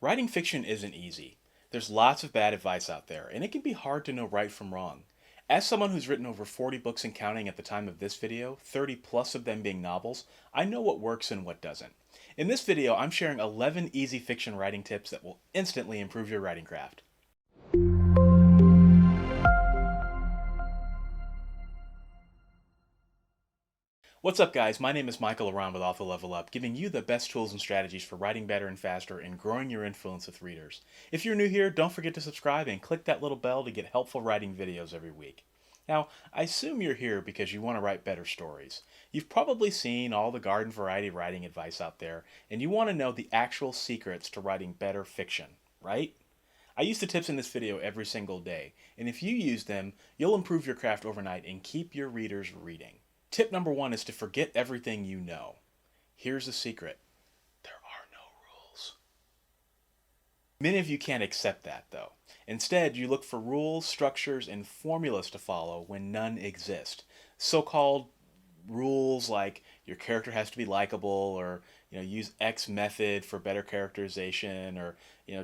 Writing fiction isn't easy. There's lots of bad advice out there, and it can be hard to know right from wrong. As someone who's written over 40 books and counting at the time of this video, 30 plus of them being novels, I know what works and what doesn't. In this video, I'm sharing 11 easy fiction writing tips that will instantly improve your writing craft. What's up, guys? My name is Michael Around with Author Level Up, giving you the best tools and strategies for writing better and faster and growing your influence with readers. If you're new here, don't forget to subscribe and click that little bell to get helpful writing videos every week. Now, I assume you're here because you want to write better stories. You've probably seen all the garden variety writing advice out there, and you want to know the actual secrets to writing better fiction, right? I use the tips in this video every single day, and if you use them, you'll improve your craft overnight and keep your readers reading. Tip number one is to forget everything you know. Here's the secret. There are no rules. Many of you can't accept that, though. Instead, you look for rules, structures, and formulas to follow when none exist. So-called rules like your character has to be likable, or use X method for better characterization, or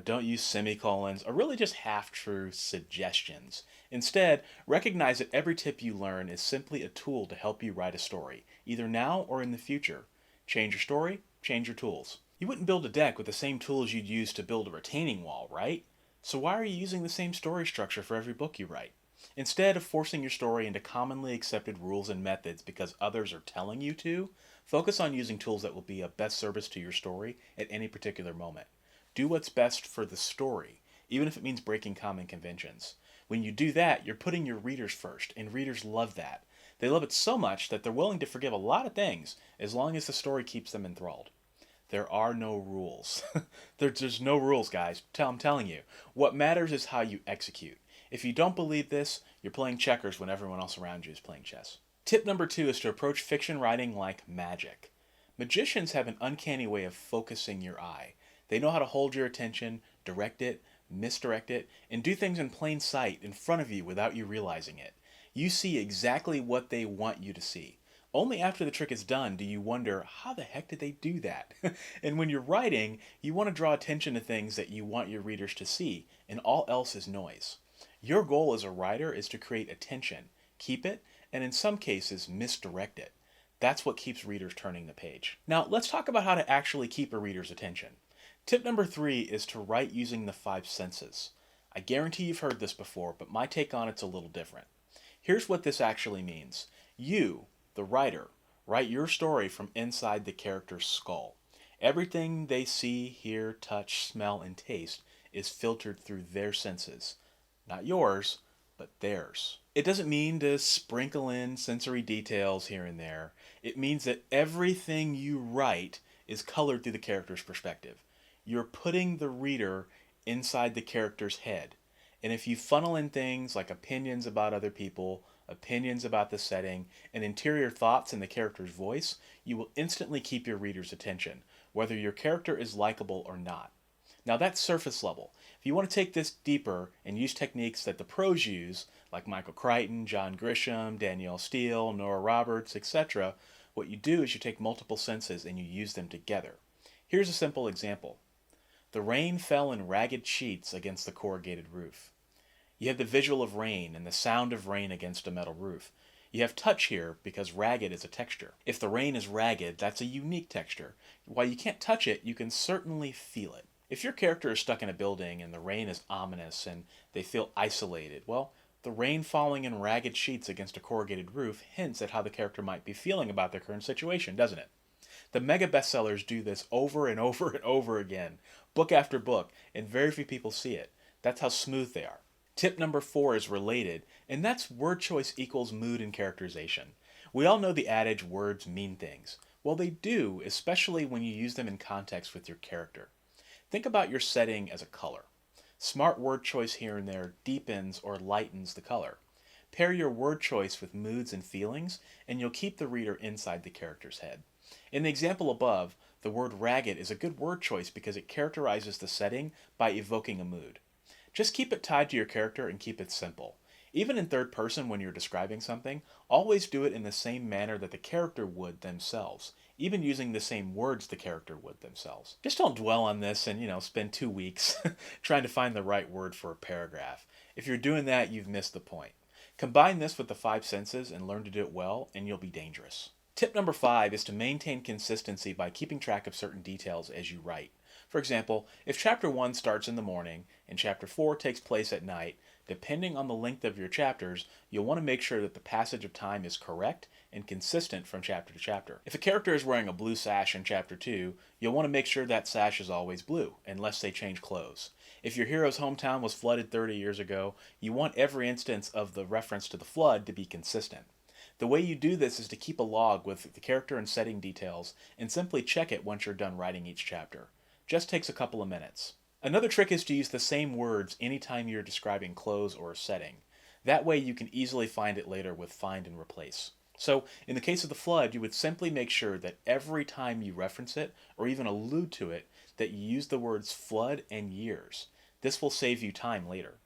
don't use semicolons, are really just half-true suggestions. Instead, recognize that every tip you learn is simply a tool to help you write a story, either now or in the future. Change your story, change your tools. You wouldn't build a deck with the same tools you'd use to build a retaining wall, right? So why are you using the same story structure for every book you write? Instead of forcing your story into commonly accepted rules and methods because others are telling you to, focus on using tools that will be of best service to your story at any particular moment. Do what's best for the story, even if it means breaking common conventions. When you do that, you're putting your readers first, and readers love that. They love it so much that they're willing to forgive a lot of things as long as the story keeps them enthralled. There are no rules. There's no rules, guys. I'm telling you. What matters is how you execute. If you don't believe this, you're playing checkers when everyone else around you is playing chess. Tip number two is to approach fiction writing like magic. Magicians have an uncanny way of focusing your eye. They know how to hold your attention, direct it, misdirect it, and do things in plain sight in front of you without you realizing it. You see exactly what they want you to see. Only after the trick is done do you wonder, how the heck did they do that? And when you're writing, you want to draw attention to things that you want your readers to see, and all else is noise. Your goal as a writer is to create attention, keep it, and in some cases misdirect it. That's what keeps readers turning the page. Now, let's talk about how to actually keep a reader's attention. Tip number three is to write using the five senses. I guarantee you've heard this before, but my take on it's a little different. Here's what this actually means. You, the writer, write your story from inside the character's skull. Everything they see, hear, touch, smell, and taste is filtered through their senses. Not yours, but theirs. It doesn't mean to sprinkle in sensory details here and there. It means that everything you write is colored through the character's perspective. You're putting the reader inside the character's head. And if you funnel in things like opinions about other people, opinions about the setting, and interior thoughts in the character's voice, you will instantly keep your reader's attention, whether your character is likable or not. Now that's surface level. If you want to take this deeper and use techniques that the pros use, like Michael Crichton, John Grisham, Danielle Steele, Nora Roberts, etc., what you do is you take multiple senses and you use them together. Here's a simple example. The rain fell in ragged sheets against the corrugated roof. You have the visual of rain and the sound of rain against a metal roof. You have touch here because ragged is a texture. If the rain is ragged, that's a unique texture. While you can't touch it, you can certainly feel it. If your character is stuck in a building and the rain is ominous and they feel isolated, well, the rain falling in ragged sheets against a corrugated roof hints at how the character might be feeling about their current situation, doesn't it? The mega bestsellers do this over and over and over again, book after book, and very few people see it. That's how smooth they are. Tip number four is related, and that's word choice equals mood and characterization. We all know the adage, words mean things. Well, they do, especially when you use them in context with your character. Think about your setting as a color. Smart word choice here and there deepens or lightens the color. Pair your word choice with moods and feelings, and you'll keep the reader inside the character's head. In the example above, the word ragged is a good word choice because it characterizes the setting by evoking a mood. Just keep it tied to your character and keep it simple. Even in third person when you're describing something, always do it in the same manner that the character would themselves. even using the same words the character would themselves. Just don't dwell on this and, spend 2 weeks trying to find the right word for a paragraph. If you're doing that, you've missed the point. Combine this with the five senses and learn to do it well, and you'll be dangerous. Tip number 5 is to maintain consistency by keeping track of certain details as you write. For example, if chapter 1 starts in the morning and chapter 4 takes place at night, depending on the length of your chapters, you'll want to make sure that the passage of time is correct and consistent from chapter to chapter. If a character is wearing a blue sash in chapter 2, you'll want to make sure that sash is always blue, unless they change clothes. If your hero's hometown was flooded 30 years ago, you want every instance of the reference to the flood to be consistent. The way you do this is to keep a log with the character and setting details and simply check it once you're done writing each chapter. Just takes a couple of minutes. Another trick is to use the same words anytime you're describing clothes or a setting. That way you can easily find it later with find and replace. So, in the case of the flood, you would simply make sure that every time you reference it, or even allude to it, that you use the words flood and years. This will save you time later.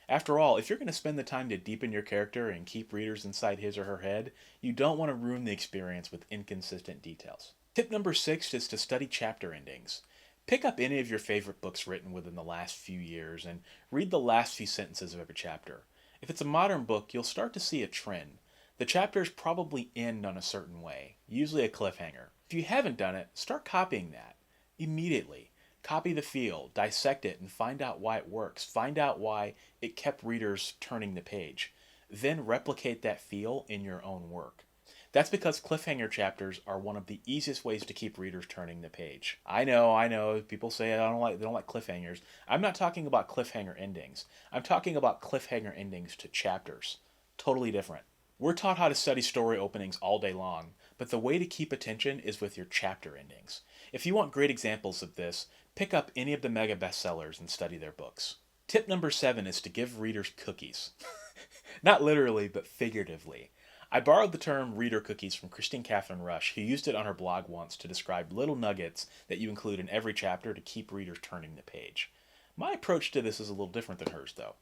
After all, if you're going to spend the time to deepen your character and keep readers inside his or her head, you don't want to ruin the experience with inconsistent details. Tip number 6 is to study chapter endings. Pick up any of your favorite books written within the last few years and read the last few sentences of every chapter. If it's a modern book, you'll start to see a trend. The chapters probably end on a certain way, usually a cliffhanger. If you haven't done it, start copying that immediately. Copy the feel, dissect it, and find out why it works. Find out why it kept readers turning the page. Then replicate that feel in your own work. That's because cliffhanger chapters are one of the easiest ways to keep readers turning the page. I know, people say they don't like cliffhangers. I'm not talking about cliffhanger endings. I'm talking about cliffhanger endings to chapters. Totally different. We're taught how to study story openings all day long, but the way to keep attention is with your chapter endings. If you want great examples of this, pick up any of the mega bestsellers and study their books. Tip number 7 is to give readers cookies. Not literally, but figuratively. I borrowed the term reader cookies from Christine Catherine Rush, who used it on her blog once to describe little nuggets that you include in every chapter to keep readers turning the page. My approach to this is a little different than hers, though.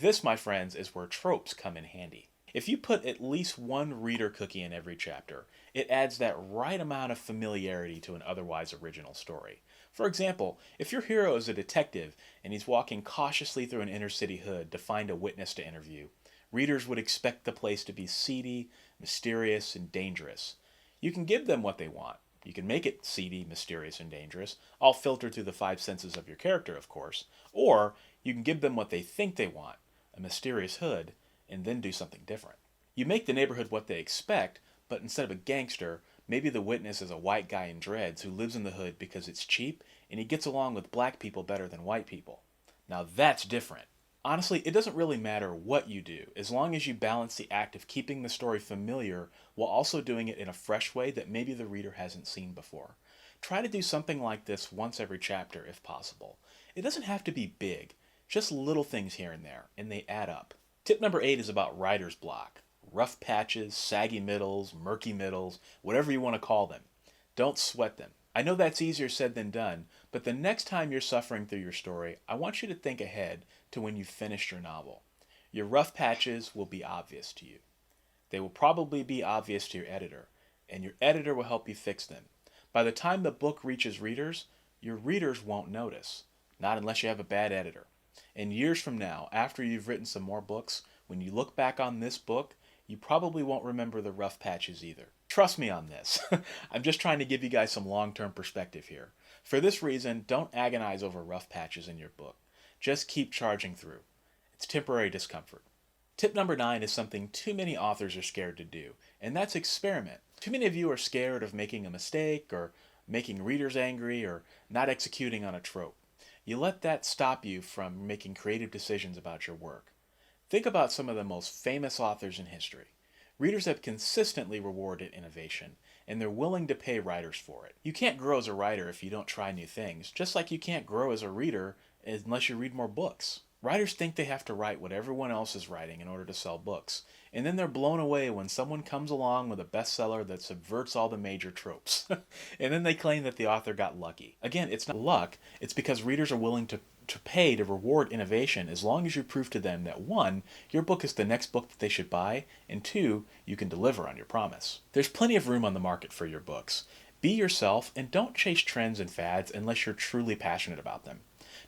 This, my friends, is where tropes come in handy. If you put at least one reader cookie in every chapter, it adds that right amount of familiarity to an otherwise original story. For example, if your hero is a detective and he's walking cautiously through an inner city hood to find a witness to interview, readers would expect the place to be seedy, mysterious, and dangerous. You can give them what they want. You can make it seedy, mysterious, and dangerous, all filtered through the five senses of your character, of course. Or you can give them what they think they want, a mysterious hood, and then do something different. You make the neighborhood what they expect, but instead of a gangster, maybe the witness is a white guy in dreads who lives in the hood because it's cheap and he gets along with black people better than white people. Now that's different. Honestly, it doesn't really matter what you do, as long as you balance the act of keeping the story familiar while also doing it in a fresh way that maybe the reader hasn't seen before. Try to do something like this once every chapter if possible. It doesn't have to be big, just little things here and there, and they add up. Tip number 8 is about writer's block. Rough patches, saggy middles, murky middles, whatever you want to call them. Don't sweat them. I know that's easier said than done, but the next time you're suffering through your story, I want you to think ahead to when you've finished your novel. Your rough patches will be obvious to you. They will probably be obvious to your editor, and your editor will help you fix them. By the time the book reaches readers, your readers won't notice, not unless you have a bad editor. And years from now, after you've written some more books, when you look back on this book, you probably won't remember the rough patches either. Trust me on this. I'm just trying to give you guys some long-term perspective here. For this reason, don't agonize over rough patches in your book. Just keep charging through. It's temporary discomfort. Tip number 9 is something too many authors are scared to do, and that's experiment. Too many of you are scared of making a mistake, or making readers angry, or not executing on a trope. You let that stop you from making creative decisions about your work. Think about some of the most famous authors in history. Readers have consistently rewarded innovation, and they're willing to pay writers for it. You can't grow as a writer if you don't try new things, just like you can't grow as a reader unless you read more books. Writers think they have to write what everyone else is writing in order to sell books, and then they're blown away when someone comes along with a bestseller that subverts all the major tropes. And then they claim that the author got lucky. Again, it's not luck, it's because readers are willing to pay to reward innovation as long as you prove to them that 1, your book is the next book that they should buy, and 2, you can deliver on your promise. There's plenty of room on the market for your books. Be yourself and don't chase trends and fads unless you're truly passionate about them.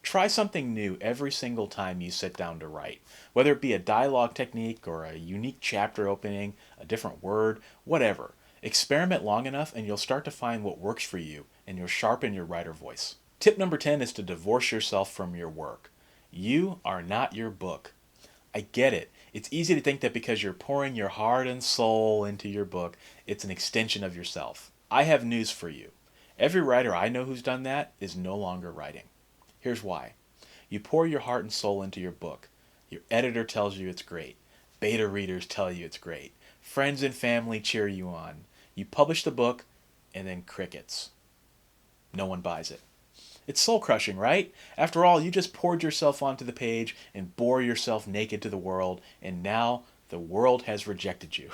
Try something new every single time you sit down to write, whether it be a dialogue technique or a unique chapter opening, a different word, whatever. Experiment long enough and you'll start to find what works for you and you'll sharpen your writer voice. Tip number 10 is to divorce yourself from your work. You are not your book. I get it. It's easy to think that because you're pouring your heart and soul into your book, it's an extension of yourself. I have news for you. Every writer I know who's done that is no longer writing. Here's why. You pour your heart and soul into your book. Your editor tells you it's great. Beta readers tell you it's great. Friends and family cheer you on. You publish the book, and then crickets. No one buys it. It's soul crushing, right? After all, you just poured yourself onto the page and bore yourself naked to the world, and now the world has rejected you.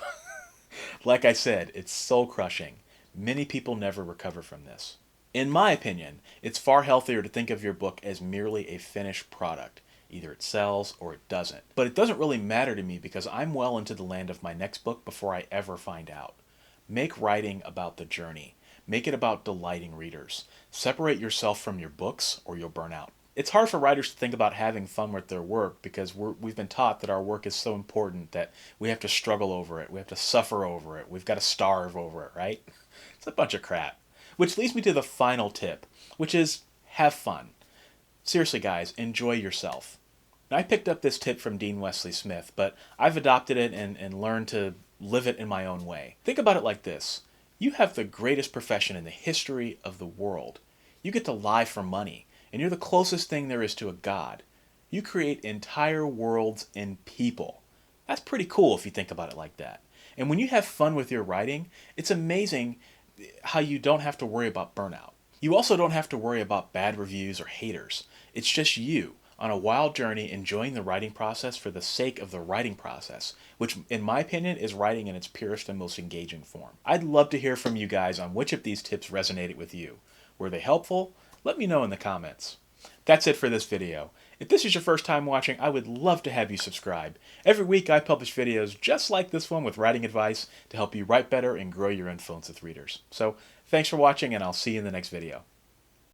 Like I said, it's soul crushing. Many people never recover from this. In my opinion, it's far healthier to think of your book as merely a finished product. Either it sells or it doesn't. But it doesn't really matter to me because I'm well into the land of my next book before I ever find out. Make writing about the journey. Make it about delighting readers. Separate yourself from your books or you'll burn out. It's hard for writers to think about having fun with their work because we've been taught that our work is so important that we have to struggle over it, we have to suffer over it, we've got to starve over it, right? It's a bunch of crap. Which leads me to the final tip, which is have fun. Seriously guys, enjoy yourself. Now, I picked up this tip from Dean Wesley Smith, but I've adopted it and learned to live it in my own way. Think about it like this. You have the greatest profession in the history of the world. You get to lie for money, and you're the closest thing there is to a god. You create entire worlds and people. That's pretty cool if you think about it like that. And when you have fun with your writing, it's amazing how you don't have to worry about burnout. You also don't have to worry about bad reviews or haters. It's just you on a wild journey enjoying the writing process for the sake of the writing process, which in my opinion is writing in its purest and most engaging form. I'd love to hear from you guys on which of these tips resonated with you. Were they helpful? Let me know in the comments. That's it for this video. If this is your first time watching, I would love to have you subscribe. Every week I publish videos just like this one with writing advice to help you write better and grow your influence with readers. So thanks for watching and I'll see you in the next video.